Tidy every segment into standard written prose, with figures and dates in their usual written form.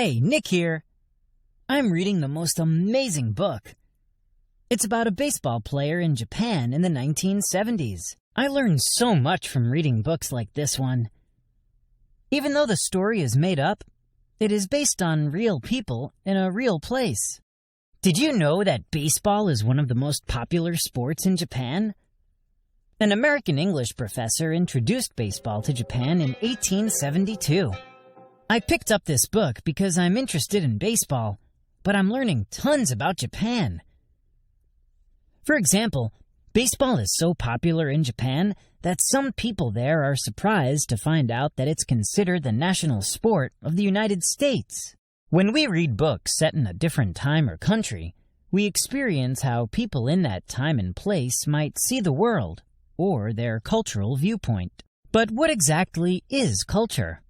Hey, Nick here. I'm reading the most amazing book. It's about a baseball player in Japan in the 1970s. I learned so much from reading books like this one. Even though the story is made up, it is based on real people in a real place. Did you know that baseball is one of the most popular sports in Japan? An American English professor introduced baseball to Japan in 1872. I picked up this book because I'm interested in baseball, but I'm learning tons about Japan. For example, baseball is so popular in Japan that some people there are surprised to find out that it's considered the national sport of the United States. When we read books set in a different time or country, we experience how people in that time and place might see the world, or their cultural viewpoint. But what exactly is culture?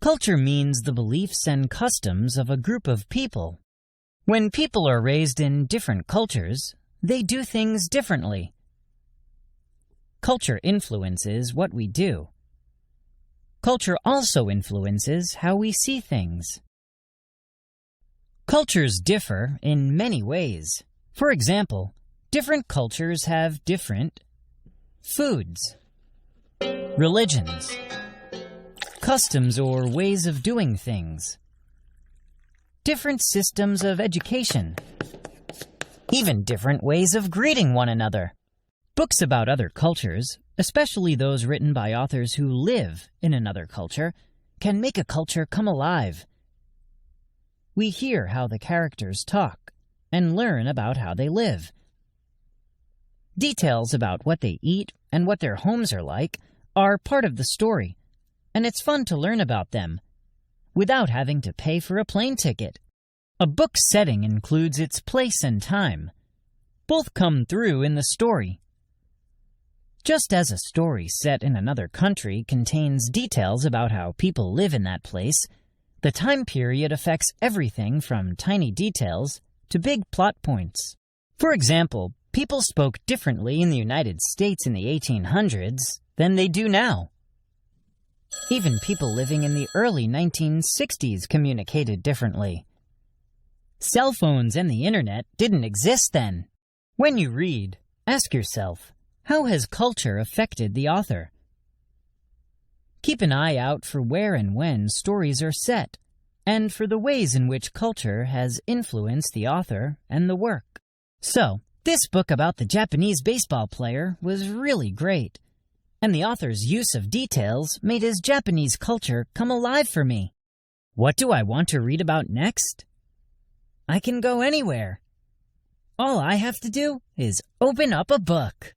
Culture means the beliefs and customs of a group of people. When people are raised in different cultures, they do things differently. Culture influences what we do. Culture also influences how we see things. Cultures differ in many ways. For example, different cultures have different foods, religions, customs or ways of doing things, different systems of education, even different ways of greeting one another. Books about other cultures, especially those written by authors who live in another culture, can make a culture come alive. We hear how the characters talk and learn about how they live. Details about what they eat and what their homes are like are part of the story, and it's fun to learn about them without having to pay for a plane ticket. A book's setting includes its place and time. Both come through in the story. Just as a story set in another country contains details about how people live in that place, the time period affects everything from tiny details to big plot points. For example, people spoke differently in the United States in the 1800s than they do now. Even people living in the early 1960s communicated differently. Cell phones and the internet didn't exist then. When you read, ask yourself, how has culture affected the author? Keep an eye out for where and when stories are set, and for the ways in which culture has influenced the author and the work. So, this book about the Japanese baseball player was really great, and the author's use of details made his Japanese culture come alive for me. What do I want to read about next? I can go anywhere. All I have to do is open up a book.